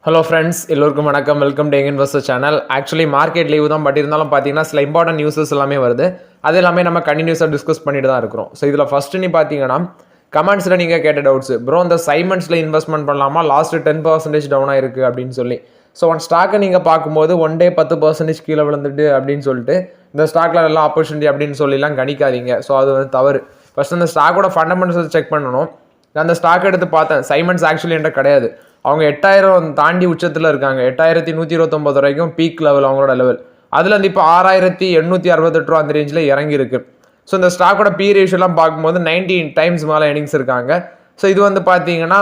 Hello friends, எல்லோருக்கும் வணக்கம். Welcome to young investor channel. Actually market leave தான், but இருந்தாலும் பார்த்தீங்கன்னா சில இம்பார்ட்டன்ட் நியூஸஸ் எல்லாமே வருது. அது எல்லாமே நம்ம கண்டினியூஸாக டிஸ்கஸ் பண்ணிட்டு தான் இருக்கிறோம். ஸோ இதில் ஃபஸ்ட்டு நீ பார்த்தீங்கன்னா கமெண்ட்ஸில் நீங்கள் கேட்ட டவுட்ஸ், ப்ரோ இந்த சைமண்ட்ஸில் இன்வெஸ்ட்மெண்ட் பண்ணலாமா, லாஸ்ட் 10% டவுன் ஆயிருக்கு அப்படின்னு சொல்லி. ஸோ ஒன் ஸ்டாக்கை நீங்கள் பார்க்கும்போது ஒன் டே 10% கீழே விழுந்துட்டு அப்படின்னு சொல்லிட்டு இந்த ஸ்டாக்கில் நல்லா ஆப்பர்ச்சுனிட்டி அப்படின்னு சொல்லிலாம் கணிக்காதீங்க. ஸோ அது வந்து தவறு. ஃபஸ்ட் அந்த ஸ்டாக்கோட ஃபண்டமெண்டல்ஸ் செக் பண்ணணும். நான் அந்த ஸ்டாக் எடுத்து பார்த்தேன். சைமண்ட்ஸ் ஆக்சுவலி என்கிட்ட கிடையாது. அவங்க 8000 தாண்டி உச்சத்தில் இருக்காங்க. 8129 வரைக்கும் பீக் லெவல் அவங்களோட லெவல். அதில் வந்து இப்போ 6868 ரூபா அந்த ரேஞ்சில் இறங்கியிருக்கு. ஸோ இந்த ஸ்டாக்கோட பி ரேஷியோலாம் பார்க்கும்போது 19 டைம்ஸ் மேலே எர்னிங்ஸ் இருக்காங்க. ஸோ இது வந்து பார்த்தீங்கன்னா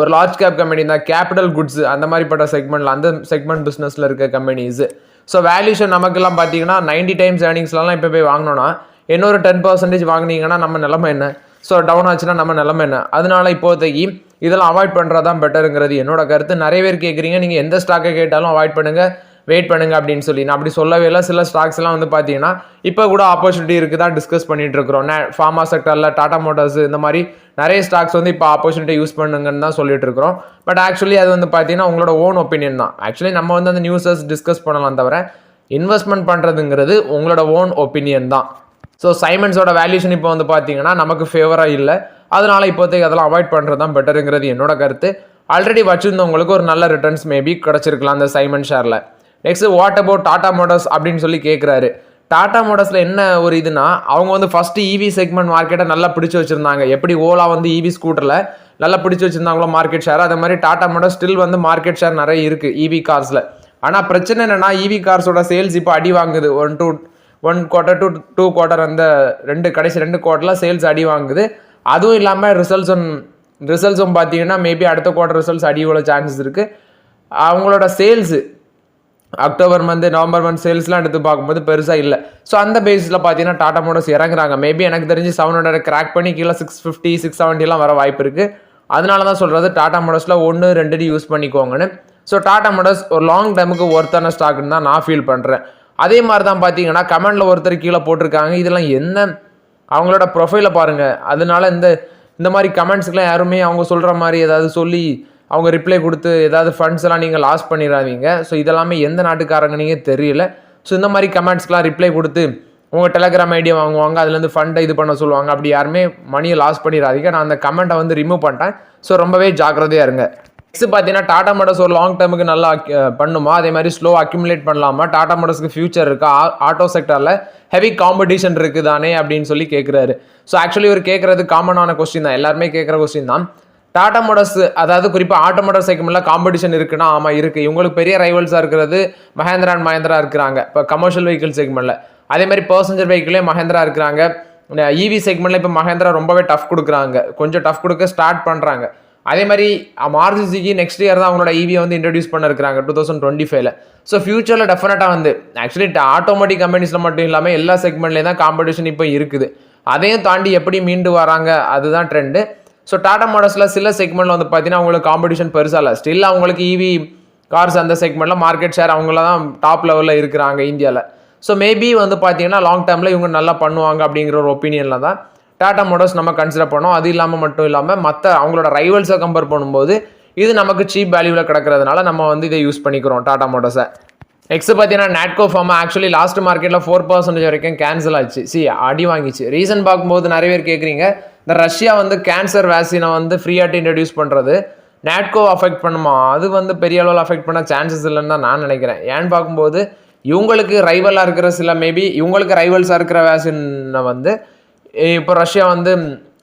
ஒரு லார்ஜ் கேப் கம்பெனி தான், கேபிட்டல் குட்ஸ் அந்த மாதிரிப்பட்ட செக்மெண்ட்டில், அந்த செக்மெண்ட் பிஸ்னஸில் இருக்க கம்பெனிஸ். ஸோ வேல்யூஷன் நமக்கெல்லாம் பார்த்தீங்கன்னா 90 டைம்ஸ் ஏர்னிங்ஸ்லாம் இப்போ போய் வாங்கினோன்னா இன்னொரு 10% வாங்கினீங்கன்னா நம்ம நிலமை என்ன? ஸோ டவுன் ஆச்சுன்னா நம்ம நிலமை என்ன? அதனால இப்போதைக்கு இதெல்லாம் அவாய்ட் பண்ணுறது தான் பெட்டருங்கிறது என்னோட கருத்து. நிறைய பேர் கேட்குறீங்க, நீங்கள் எந்த ஸ்டாக்கை கேட்டாலும் அவாய்ட் பண்ணுங்கள், வெயிட் பண்ணுங்க அப்படின்னு சொல்லி. நான் அப்படி சொல்லவே இல்லை. சில ஸ்டாக்ஸ் எல்லாம் வந்து பார்த்தீங்கன்னா இப்போ கூட ஆப்பர்ச்சுனிட்டி இருக்குதா டிஸ்கஸ் பண்ணிட்டு இருக்கிறோம். ஃபார்மா செக்டரில் டாடா மோட்டார்ஸ் இந்த மாதிரி நிறைய ஸ்டாக்ஸ் வந்து இப்போ ஆப்பர்ச்சுனிட்டி யூஸ் பண்ணுங்கன்னு தான் சொல்லிட்டு இருக்கிறோம். பட் ஆக்சுவலி அது வந்து பார்த்தீங்கன்னா உங்களோட ஓன் ஒப்பீனியன் தான். ஆக்சுவலி நம்ம வந்து அந்த நியூஸஸ் டிஸ்கஸ் பண்ணலாம் தவிர இன்வெஸ்ட்மெண்ட் பண்ணுறதுங்கிறது உங்களோட ஓன் ஒப்பீனியன் தான். ஸோ சைமண்ட்ஸோட வேல்யூஷன் இப்போ வந்து பார்த்தீங்கன்னா நமக்கு ஃபேவராக இல்லை. அதனால் இப்போதைக்கு அதெல்லாம் அவாய்ட் பண்ணுறது தான் பெட்டருங்கிறது என்னோட கருத்து. ஆல்ரெடி வச்சுருந்தவங்களுக்கு ஒரு நல்ல ரிட்டர்ன்ஸ் மேபி கிடச்சிருக்கலாம் அந்த சைமண்ட் ஷேரில். Next what about Tata Motors அப்படின்னு சொல்லி கேட்குறாரு. டாடா மோட்டார்ஸில் என்ன ஒரு இதுனா, அவங்க வந்து ஃபஸ்ட்டு இவி செக்மெண்ட் மார்க்கெட்டை நல்லா பிடிச்சி வச்சுருந்தாங்க. எப்படி ஓலா வந்து இவி ஸ்கூட்டரில் நல்லா பிடிச்சி வச்சுருந்தாங்களோ மார்க்கெட் ஷேர், அதே மாதிரி டாடா மோட்டார்ஸ் ஸ்டில் வந்து மார்க்கெட் ஷேர் நிறைய இருக்குது இவி கார்ஸில். ஆனால் பிரச்சனை என்னென்னா இவி கார்ஸோட சேல்ஸ் இப்போ அடி வாங்குது. ஒன் குவார்ட்டர் டு 2 குவார்ட்டர் அந்த கடைசி 2 குவார்ட்டரில் சேல்ஸ் அடி வாங்குது. அதுவும் இல்லாமல் ரிசல்ட்ஸும் பார்த்தீங்கன்னா மேபி அடுத்த குவார்ட்டர் ரிசல்ட்ஸ் அடி உள்ள சான்சஸ் இருக்குது. அவங்களோட sales October month November month சேல்ஸ்லாம் எடுத்து பார்க்கும்போது பெருசாக இல்லை. ஸோ அந்த பேஸில் பார்த்தீங்கன்னா டாடா மோட்டார்ஸ் இறங்குறாங்க. மேபி எனக்கு தெரிஞ்சு 700 கிராக் பண்ணி கீழே 650 670 வர வாய்ப்பு இருக்குது. அதனால தான் சொல்கிறது டாடா மோட்டார்ஸில் 1-2 யூஸ் பண்ணிக்கோங்கன்னு. ஸோ டாடா மோட்டார்ஸ் ஒரு லாங் டைமுக்கு ஒர்த்தான ஸ்டாக்குன்னு தான் நான் ஃபீல் பண்ணுறேன். அதே மாதிரி தான் பார்த்தீங்கன்னா கமெண்டில் ஒருத்தர் கீழே போட்டிருக்காங்க, இதெல்லாம் என்ன அவங்களோட ப்ரொஃபைலை பாருங்கள். அதனால இந்த மாதிரி கமெண்ட்ஸ்க்கெலாம் யாருமே அவங்க சொல்கிற மாதிரி ஏதாவது சொல்லி அவங்க ரிப்ளை கொடுத்து ஏதாவது ஃபண்ட்ஸ் எல்லாம் நீங்கள் லாஸ் பண்ணிடாதீங்க. ஸோ இதெல்லாமே எந்த நாட்டுக்காரங்கன்னே தெரியல. ஸோ இந்த மாதிரி கமெண்ட்ஸ்க்கெலாம் ரிப்ளை கொடுத்து உங்கள் டெலகிராம் ஐடியா வாங்குவாங்க, அதுலேருந்து ஃபண்டை இது பண்ண சொல்லுவாங்க. அப்படி யாருமே மணியை லாஸ் பண்ணிடாதீங்க. நான் அந்த கமெண்ட்டை வந்து ரிமூவ் பண்ணிட்டேன். ஸோ ரொம்பவே ஜாக்கிரதையாக இருங்க. நெக்ஸ்ட் பார்த்தீங்கன்னா டாடா மோட்டார்ஸ் ஒரு லாங் டேர்முக்கு நல்லா பண்ணுமா, அதே மாதிரி ஸ்லோ அக்யூமுலேட் பண்ணலாமா, டாடா மோட்டார்ஸ்க்கு ஃபியூச்சர் இருக்கா, ஆட்டோ செக்டரில் ஹெவி காம்படிஷன் இருக்குதானே அப்படின்னு சொல்லி கேட்குறாரு. ஸோ ஆக்சுவலி ஒரு கேட்குறது காமனான கொஸ்டின் தான், எல்லாருமே கேட்குற கொஸ்டின் தான். டாடா மோட்டார்ஸ் அதாவது குறிப்பாக ஆட்டோ மோட்டார் செக்மெண்ட்டில் காம்படிஷன் இருக்குன்னா ஆமாம் இருக்குது. இவங்களுக்கு பெரிய ரைவல்ஸாக இருக்கிறது மஹேந்திரா அண்ட் மஹேந்திரா இருக்கிறாங்க இப்போ கமர்ஷியல் வெஹிக்கிள் செக்மெண்ட்டில். அதே மாதிரி பர்சஞ்சர் வெஹிக்கிளே மஹேந்திரா இருக்கிறாங்க. இவி செக்மெண்ட்டில் இப்போ மஹேந்திரா ரொம்பவே டஃப் கொடுக்குறாங்க, கொஞ்சம் டஃப் கொடுக்க ஸ்டார்ட் பண்ணுறாங்க. அதே மாதிரி மாருதிக்கு நெக்ஸ்ட் இயர் தான் அவங்களோட ஈவியை வந்து இன்ட்ரடியூஸ் பண்ண இருக்கிறாங்க 2025. ஸோ ஃபியூச்சரில் டெஃபினட்டாக வந்து ஆக்சுவலி ஆட்டோமேட்டிக் கம்பெனிஸில் மட்டும் இல்லாமல் எல்லா செக்மெண்ட்லேயும் தான் காம்படிஷன் இப்போ இருக்குது. அதையும் தாண்டி எப்படி மீண்டு வராங்க அதுதான் ட்ரெண்டு. ஸோ டாடா மோட்டார்ஸில் சில செக்மெண்ட்டில் வந்து பார்த்தீங்கன்னா அவங்களுக்கு காம்படிஷன் பெருசாக இல்லை. ஸ்டில் அவங்களுக்கு இவி கார்ஸ் அந்த செக்மெண்ட்டில் மார்க்கெட் ஷேர் அவங்கள தான் டாப் லெவலில் இருக்கிறாங்க இந்தியாவில். ஸோ மேபி வந்து பார்த்தீங்கன்னா லாங் டேர்மில் இவங்க நல்லா பண்ணுவாங்க அப்படிங்கிற ஒரு ஒப்பீனியனில் தான் டாடா மோட்டார்ஸ் நம்ம கன்சிடர் பண்ணோம். அது இல்லாமல் மட்டும் இல்லாமல் மற்ற அவங்களோட ரைவல்ஸை கம்பேர் பண்ணும்போது இது நமக்கு சீப் வேல்யூவில் கிடக்கிறதுனால நம்ம வந்து இதை யூஸ் பண்ணிக்கிறோம் டாடா மோட்டார்ஸை. நெக்ஸ்ட் பார்த்தீங்கன்னா நாட்கோ ஃபார்மா ஆக்சுவலி லாஸ்ட் மார்க்கெட்டில் 4% வரைக்கும் கேன்சல் ஆச்சு, அடி வாங்கிச்சு. ரீசன் பார்க்கும்போது நிறைய பேர் கேட்குறீங்க, இந்த ரஷ்யா வந்து கேன்சர் வேக்சினை வந்து ஃப்ரீயாட்டு இன்ட்ரடியூஸ் பண்ணுறது நாட்கோ அஃபெக்ட் பண்ணுமா, அது வந்து பெரிய அளவில் அஃபெக்ட் பண்ண சான்சஸ் இல்லைன்னு தான் நான் நினைக்கிறேன். ஏன்னு பார்க்கும்போது இவங்களுக்கு ரைவலாக இருக்கிற மேபி இவங்களுக்கு ரைவல்ஸாக இருக்கிற வேக்சினை வந்து இப்போ ரஷ்யா வந்து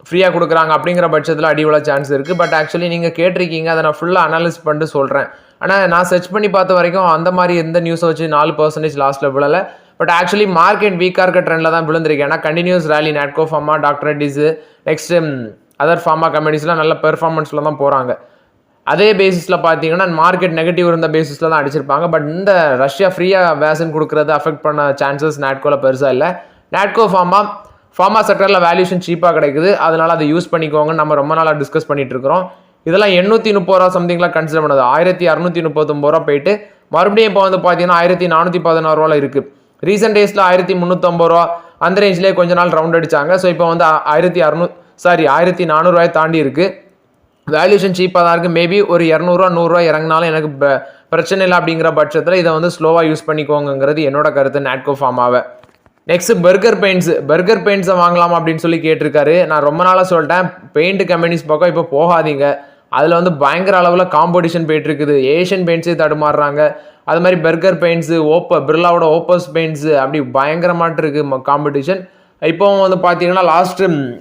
ஃப்ரீயாக கொடுக்குறாங்க அப்படிங்கிற பட்சத்தில் அடி உள்ள சான்ஸ் இருக்குது. பட் ஆக்சுவலி நீங்கள் கேட்டிருக்கீங்க, அதை நான் ஃபுல்லாக அனாலிஸ் பண்ணிட்டு சொல்கிறேன். ஆனால் நான் சர்ச் பண்ணி பார்த்த வரைக்கும் அந்த மாதிரி எந்த நியூஸை வச்சு 4% லாஸ்ட்டில் விழலை. பட் ஆக்சுவலி மார்க்கெட் வீக்காக இருக்க ட்ரெண்டில் தான் விழுந்திருக்கு. ஏன்னா continuous rally Natco pharma, doctor Reddy's, next other pharma கம்பெனிஸ்லாம் நல்ல பெர்ஃபார்மன்ஸில் தான் போகிறாங்க. அதே பேசிஸில் பார்த்தீங்கன்னா மார்க்கெட் நெகட்டிவ் இருந்த பேசிஸில் தான் அடிச்சிருப்பாங்க. பட் இந்த ரஷ்யா ஃப்ரீயாக வேக்சின் கொடுக்குறது அஃபெக்ட் பண்ண சான்சஸ் நாட்கோவில் பெருசாக இல்லை. நாட்கோ ஃபார்மா செக்டரில் வேல்யூஷன் சீப்பாக கிடைக்குது, அதனால் அதை யூஸ் பண்ணிக்கோங்க. நம்ம ரொம்ப நாளாக டிஸ்கஸ் பண்ணிட்டு இருக்கிறோம். இதெல்லாம் 830 ரூபா சம்திங்லாம் கன்சிடர் பண்ணது, 1639 ரூபா போயிட்டு மறுபடியும் இப்போ வந்து பார்த்தீங்கன்னா 1416 ரூபாவில் இருக்குது. ரீசெண்ட் டேஸில் 1350 ரூபா அந்த ரேஞ்சிலே கொஞ்ச நாள் ரவுண்ட் அடித்தாங்க. ஸோ இப்போ வந்து 1400 ரூபாய் தாண்டி இருக்குது. வேல்யூஷன் சீப்பாக தான் இருக்குது. மேபி ஒரு 200 100 இறங்கினாலும் எனக்கு பிரச்சனை இல்லை அப்படிங்கிற பட்சத்தில் இதை வந்து ஸ்லோவாக யூஸ் பண்ணிக்கோங்கிறது என்னோட கருத்து நாட்கோ ஃபார்மாவை. நெக்ஸ்ட் பர்கர் பெயிண்ட்ஸை வாங்கலாம் அப்படின்னு சொல்லி கேட்டிருக்காரு. நான் ரொம்ப நாளாக சொல்லிட்டேன், பெயிண்ட் கம்பெனிஸ் பக்கம் இப்போ போகாதீங்க. அதில் வந்து பயங்கர அளவில் காம்படிஷன் போயிட்டு இருக்குது. ஏஷியன் பெயிண்ட்ஸே தடுமாறுறாங்க. அது மாதிரி பர்கர் பெயிண்ட்ஸு, பிர்லாவோட ஓப்பஸ் பெயிண்ட்ஸு அப்படி பயங்கரமாட்டு இருக்குது காம்படிஷன். இப்போ வந்து பார்த்தீங்கன்னா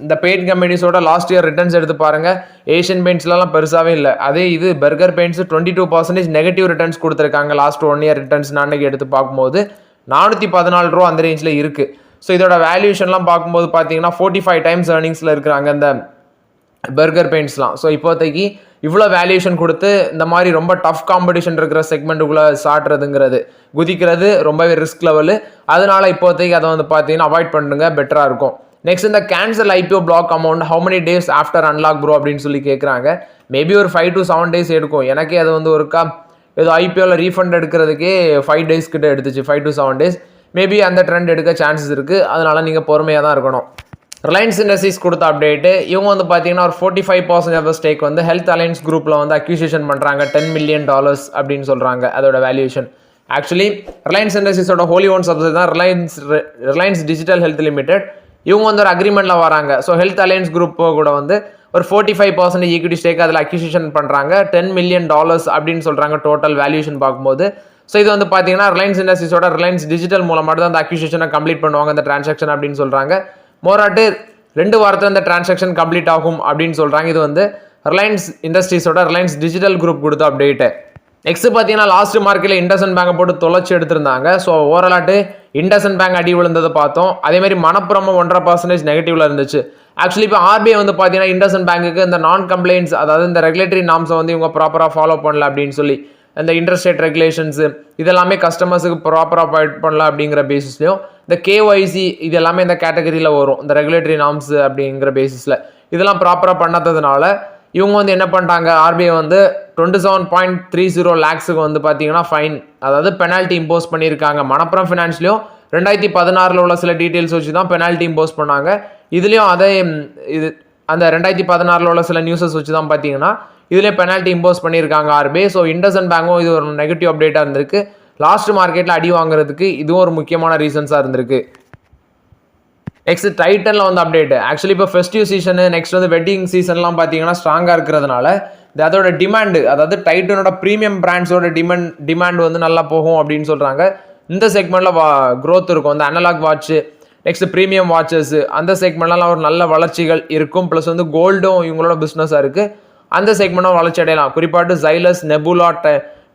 இந்த பெயிண்ட் கம்பெனிஸோட லாஸ்ட் இயர் ரிட்டர்ன்ஸ் எடுத்து பாருங்கள். ஏஷியன் பெயிண்ட்ஸ்லாம் பெருசாகவே இல்லை. அதே இது பர்கர் பெயிண்ட்ஸ் 22% நெகட்டிவ் ரிட்டர்ன்ஸ் கொடுத்துருக்காங்க லாஸ்ட் 1 இயர் ரிட்டர்ன்ஸ் நான் அன்றைக்கி எடுத்து பார்க்கும்போது 414 ரூபா அந்த ரேஞ்சில் இருக்குது. ஸோ இதோட வேல்யூஷன்லாம் பார்க்கும்போது பார்த்தீங்கன்னா 45 டைம்ஸ் ஏர்னிங்ஸில் இருக்கிறாங்க இந்த பர்கர் பெயிண்ட்ஸ்லாம். ஸோ இப்போதைக்கு இவ்வளோ வேல்யூஷன் கொடுத்து இந்த மாதிரி ரொம்ப டஃப் காம்படிஷன் இருக்கிற செக்மெண்ட்டுக்குள்ளே சாட்டுறதுங்கிறது குதிக்கிறது ரொம்பவே ரிஸ்க் லெவலு. அதனால இப்போதைக்கு அதை வந்து பார்த்தீங்கன்னா அவாய்ட் பண்ணுங்க, பெட்டராக இருக்கும். நெக்ஸ்ட் இந்த cancel IPO block amount how many days after unlock bro அப்படின்னு சொல்லி கேட்குறாங்க. மேபி ஒரு 5 to 7 days எடுக்கும். எனக்கே அது வந்து ஒருக்கா ஏதோ IPOவில் ரீஃபண்ட் எடுக்கிறதுக்கே 5 days கிட்ட எடுத்துச்சு, 5 to 7 days. மேபி அந்த ட்ரெண்ட் எடுக்க சான்சஸ் இருக்குது. அதனால நீங்கள் பொறுமையாக தான் இருக்கணும். ரிலையன்ஸ் இண்டஸ்ட்ரீஸ் கொடுத்த அப்டேட்டு, இவங்க வந்து பார்த்தீங்கன்னா ஒரு 45% ஆஃப் ஸ்டேக் வந்து ஹெல்த் அலையன்ஸ் குரூப்பில் வந்து அக்யூசியேஷன் பண்ணுறாங்க. $10 million அப்படின்னு சொல்கிறாங்க அதோட வேல்யூஷன். ஆக்சுவலி ரிலையன்ஸ் இண்டஸ்ட்ரீஸோட ஹோலி ஓன் சப்சிடரி தான் ரிலையன்ஸ் டிஜிட்டல் ஹெல்த் லிமிடெட். இவங்க வந்து ஒரு அக்ரிமெண்ட்டில் வராங்க. ஸோ ஹெல்த் அலையன்ஸ் குரூப் கூட வந்து ஒரு 45% ஈக்விட்டி ஸ்டேக் அதில் அக்யூசியேஷன் பண்ணுறாங்க. $10 million அப்படின்னு சொல்கிறாங்க டோட்டல் வேல்யூஷன் பார்க்கும்போது. ஸோ இது வந்து பார்த்தீங்கன்னா ரிலையன்ஸ் இண்டஸ்ட்ரீஸோட ரிலையன்ஸ் டிஜிட்டல் மூலமாக தான் அந்த அக்யூசியேஷனை கம்ப்ளீட் பண்ணுவாங்க இந்த டிரான்சாக்ஷன் அப்படின்னு சொல்கிறாங்க. மோராட்டு 2 வாரத்தில் இந்த டிரான்சாக்ஷன் கம்ப்ளீட் ஆகும் அப்படின்னு சொல்கிறாங்க. இது வந்து ரிலையன்ஸ் இண்டஸ்ட்ரீஸோட ரிலையன்ஸ் டிஜிட்டல் குரூப் கொடுத்த அப்டேட்டு. நெக்ஸ்ட் பார்த்தீங்கன்னா லாஸ்ட் மார்க்கெட்டில் இண்டஸ்இண்ட் பேங்கை போட்டு தொலைச்சி எடுத்திருந்தாங்க. ஸோ ஓவராலாட்டு இண்டஸ்இண்ட் பேங்க் அடி விழுந்ததை பார்த்தோம். அதேமாதிரி மணப்புறமும் 1.5% நெகட்டிவ்ல இருந்துச்சு. ஆக்சுவலி இப்போ RBI வந்து பார்த்தீங்கன்னா இண்டஸ்இண்ட் பேங்குக்கு இந்த நான் கம்ப்ளைண்ட்ஸ், அதாவது இந்த ரெகுலேட்டரி நார்ம்ஸை வந்து இவங்க ப்ராப்பராக ஃபாலோ பண்ணல அப்படின்னு சொல்லி, இந்த இன்ட்ரெஸ்ட் ரேட் ரெகுலேஷன்ஸு இதெல்லாமே கஸ்டமர்ஸுக்கு ப்ராப்பராக ப்ரொவைட் பண்ணல அப்படிங்கிற பேசிஸ்லையும் இந்த KYC இது எல்லாமே இந்த கேட்டகரியில் வரும், இந்த ரெகுலேட்டரி நார்ம்ஸ் அப்படிங்கிற பேசிஸில் இதெல்லாம் ப்ராப்பராக பண்ணாததுனால இவங்க வந்து என்ன பண்ணிட்டாங்க, RBI வந்து 27.30 lakhs வந்து பார்த்தீங்கன்னா ஃபைன், அதாவது பெனால்ட்டி இம்போஸ் பண்ணியிருக்காங்க. மணப்புறம் ஃபினான்ஸ்லையும் 2016 உள்ள சில டீட்டெயில்ஸ் வச்சு தான் பெனால்ட்டி இம்போஸ் பண்ணாங்க. இதுலேயும் அந்த 2016 உள்ள சில நியூஸஸ் வச்சு தான் பார்த்தீங்கன்னா இதிலே பெனால்ட்டி இம்போஸ் பண்ணியிருக்காங்க RBI. ஸோ இண்டஸ்இண்ட் பேங்கும் இது ஒரு நெகட்டிவ் அப்டேட்டாக இருந்திருக்கு. லாஸ்ட் மார்க்கெட்டில் அடி வாங்குறதுக்கு இதுவும் ஒரு முக்கியமான ரீசன்ஸாக இருந்திருக்கு. நெக்ஸ்ட் டைட்டனில் வந்து அப்டேட். ஆக்சுவலி இப்போ ஃபெஸ்டிவ் சீசனு, நெக்ஸ்ட் வந்து வெட்டிங் சீசன்லாம் பார்த்தீங்கன்னா ஸ்ட்ராங்காக இருக்கிறதுனால அதோட டிமாண்டு, அதாவது டைட்டனோட ப்ரீமியம் பிராண்ட்ஸோட டிமாண்ட் வந்து நல்லா போகும் அப்படின்னு சொல்கிறாங்க. இந்த செக்மெண்ட்டில் க்ரோத் இருக்கும். இந்த analog watch, next premium watches, அந்த செக்மெண்ட்லாம் ஒரு நல்ல வளர்ச்சிகள் இருக்கும். ப்ளஸ் வந்து கோல்டும் இவங்களோட பிஸ்னஸாக இருக்குது. அந்த செக்மெண்ட்டும் வளர்ச்சி அடையலாம். குறிப்பாட்டு ஜைலஸ், நெபுலா,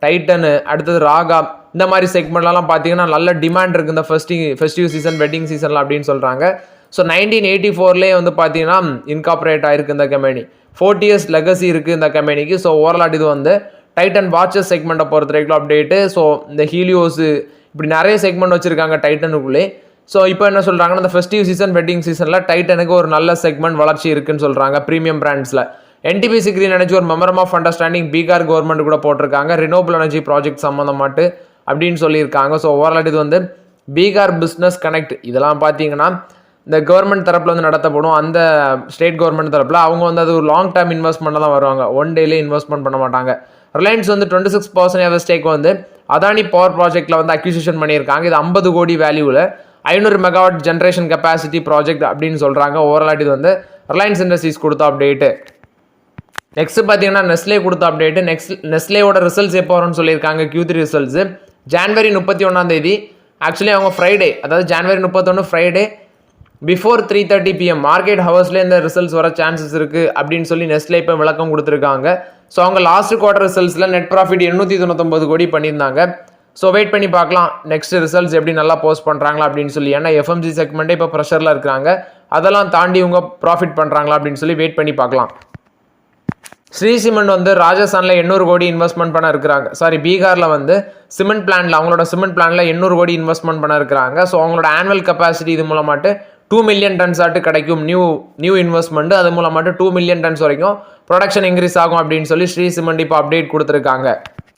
டைட்டனு, அடுத்தது ராகா, இந்த மாதிரி செக்மெண்ட்லாம் பார்த்தீங்கன்னா நல்ல டிமாண்ட் இருக்குது இந்த ஃபெஸ்டிவ் சீசன், வெட்டிங் சீசனில் அப்படின்னு சொல்கிறாங்க. ஸோ 1984 வந்து பார்த்தீங்கன்னா இன்கார்பரேட் ஆயிருக்கு இந்த கம்பெனி. 40 years லெகசி இருக்குது இந்த கம்பெனிக்கு. ஸோ ஓவரால் இது வந்து டைட்டன் வாட்சஸ் செக்மெண்ட்டை பொறுத்த வரைக்கும் அப்டேட்டு. ஸோ இந்த ஹீலியோஸு இப்படி நிறைய செக்மெண்ட் வச்சுருக்காங்க டைட்டனுக்குள்ளே. ஸோ இப்போ என்ன சொல்கிறாங்கன்னா இந்த ஃபெஸ்டிவ் சீசன், வெட்டிங் சீசனில் டைட்டனுக்கு ஒரு நல்ல செக்மெண்ட் வளர்ச்சி இருக்குன்னு சொல்கிறாங்க ப்ரீமியம் பிராண்ட்ஸில். NTPC கிரீன் எனர்ஜி ஒரு மெமரம் ஆஃப் அண்டர்ஸ்டாண்டிங் பீகார் கவர்மெண்ட் கூட போட்டிருக்காங்க, ரினோபிள் எனர்ஜி ப்ராஜெக்ட் சம்மந்தமாட்டு அப்படின்னு சொல்லியிருக்காங்க. ஸோ ஓவரால் இது வந்து பீகார் பிஸ்னஸ் கனெக்ட் இதெல்லாம் பார்த்தீங்கன்னா இந்த கவர்மெண்ட் தரப்பில் வந்து நடத்தப்படும். அந்த ஸ்டேட் கவர்மெண்ட் தரப்பில் அவங்க வந்து அது ஒரு லாங் டேர்ம் இன்வெஸ்ட்மெண்ட்டில் தான் வருவாங்க, ஒன் டேலே இன்வெஸ்ட்மெண்ட் பண்ண மாட்டாங்க. ரிலையன்ஸ் வந்து 26% ஸ்டேக் வந்து அதானி பவர் ப்ராஜெக்டில் வந்து அக்யூசியேஷன் பண்ணியிருக்காங்க. இது 50 கோடி வேல்யூவில் 500 மெகாவாட் ஜென்ரேஷன் கெப்பாசிட்டி ப்ராஜெக்ட் அப்படின்னு சொல்கிறாங்க. ஓவரால் இது வந்து ரிலையன்ஸ் இண்டஸ்ட்ரீஸ் கொடுத்த அப்டேட்டு. நெக்ஸ்ட் பார்த்தீங்கன்னா நெஸ்லே கொடுத்த அப்டேட்டு. நெஸ்லேயோட ரிசல்ட்ஸ் எப்போ வரும்னு சொல்லியிருக்காங்க. Q3 ரிசல்ட்ஸு ஜனவரி 31 ஆக்சுவலி அவங்க ஃப்ரைடே, அதாவது ஜனவரி 31 ஃப்ரைடே பிஃபோர் 3:30 PM மார்க்கெட் ஹவர்ஸ்லேயே இந்த ரிசல்ட்ஸ் வர சான்சஸ் இருக்குது அப்படின்னு சொல்லி நெஸ்லே இப்போ விளக்கம் கொடுத்துருக்காங்க. ஸோ அவங்க லாஸ்ட் குவார்டர் ரிசல்ட்ஸில் நெட் ப்ராஃபிட் 899 கோடி பண்ணியிருந்தாங்க. ஸோ வெயிட் பண்ணி பார்க்கலாம் நெக்ஸ்ட் ரிசல்ட்ஸ் எப்படி நல்லா போஸ்ட் பண்ணுறாங்களா அப்படின்னு சொல்லி. ஏன்னா FMG செக்மெண்ட்டே இப்போ ப்ரெஷரில் இருக்கிறாங்க, அதெல்லாம் தாண்டி இவங்க ப்ராஃபிட் பண்ணுறாங்களா அப்படின்னு சொல்லி வெயிட் பண்ணி பார்க்கலாம். ஸ்ரீ சிமெண்ட் வந்து ராஜஸ்தானில் 800 கோடி இன்வெஸ்ட்மெண்ட் பண்ண இருக்கிறாங்க. பீகாரில் வந்து சிமெண்ட் பிளான்ல, அவங்களோட சிமெண்ட் பிளான்ல 800 கோடி இன்வெஸ்ட்மெண்ட் பண்ண இருக்கிறாங்க. ஸோ அவங்களோட ஆனுவல் கெப்பாசிட்டி இது மூலமாட்டு 2 million tons ஆட்டு கிடைக்கும். நியூ இன்வெஸ்ட்மெண்ட் அது மூலமாட்டு 2 million tons வரைக்கும் ப்ரொடக்ஷன் இன்க்ரீஸ் ஆகும் அப்படின்னு சொல்லி ஸ்ரீ சிமெண்ட் இப்போ அப்டேட் கொடுத்துருக்காங்க.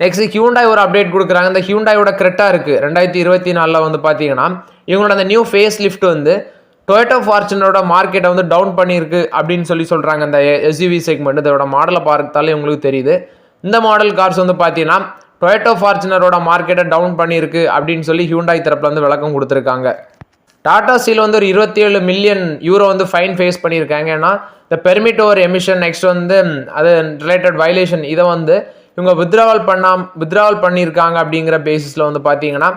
நெக்ஸ்ட் ஹியூண்டாய் ஒரு அப்டேட் கொடுக்குறாங்க. இந்த ஹியூண்டாயோட கிரெட்டா இருக்குது 2024 வந்து பார்த்தீங்கன்னா இவங்களோட அந்த நியூ ஃபேஸ் லிஃப்ட் வந்து டொயோட்டா ஃபார்ச்சுனரோட மார்க்கெட்டை வந்து டவுன் பண்ணியிருக்கு அப்படின்னு சொல்கிறாங்க. இந்த எஸ்யூவி செக்மெண்ட் இதோட மாடலை பார்த்தாலே உங்களுக்கு தெரியுது. இந்த மாடல் கார்ஸ் வந்து பார்த்தீங்கன்னா டொயோட்டா ஃபார்ச்சுனரோட மார்க்கெட்டை டவுன் பண்ணியிருக்கு அப்படின்னு சொல்லி ஹியூண்டாய் தரப்புல வந்து விளக்கம் கொடுத்துருக்காங்க. டாடா ஸ்டீல் வந்து ஒரு 27 மில்லியன் யூரோ வந்து ஃபைன் ஃபேஸ் பண்ணியிருக்காங்க. ஏன்னா இந்த பெர்மிட் ஓவர் எமிஷன் நெக்ஸ்ட் வந்து அது ரிலேட்டட் வயலேஷன் இதை வந்து இவங்க வித்ட்ராவல் பண்ணியிருக்காங்க அப்படிங்கிற பேசிஸில் வந்து பார்த்தீங்கன்னா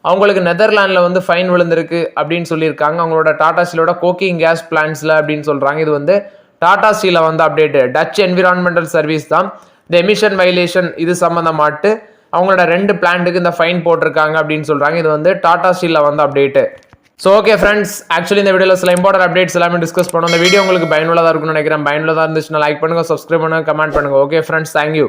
அவங்களுக்கு நெதர்லாண்டில் வந்து ஃபைன் விழுந்திருக்கு அப்படின்னு சொல்லியிருக்காங்க. அவங்களோட டாடா ஸ்டீலோட கோக்கிங் கேஸ் பிளான்ஸில் அப்படின்னு சொல்கிறாங்க. இது வந்து டாடா ஸ்டீலில் வந்து அப்டேட்டு டச் என்விரான்மெண்டல் சர்வீஸ் தான் இந்த எமிஷன் வயலேஷன் இது சம்மந்தமாட்டு அவங்களோட 2 பிளான்ட்டுக்கு இந்த ஃபைன் போட்டிருக்காங்க அப்படின்னு சொல்கிறாங்க. இது வந்து டாடா ஸ்டீலில் வந்து update. So okay friends, actually இந்த வீடியோவில் சில இம்பார்ட்டன்ட் அப்டேட்ஸ் எல்லாமே டிஸ்கஸ் பண்ணோம். இந்த வீடியோ உங்களுக்கு பயனுள்ளதாக இருக்கும்னு நினைக்கிறேன். பயனுள்ளதாக இருந்துச்சுன்னா லைக் பண்ணுங்கள், சப்ஸ்கிரைப் பண்ணுங்கள், கமெண்ட் பண்ணுங்கள். Okay friends, thank you.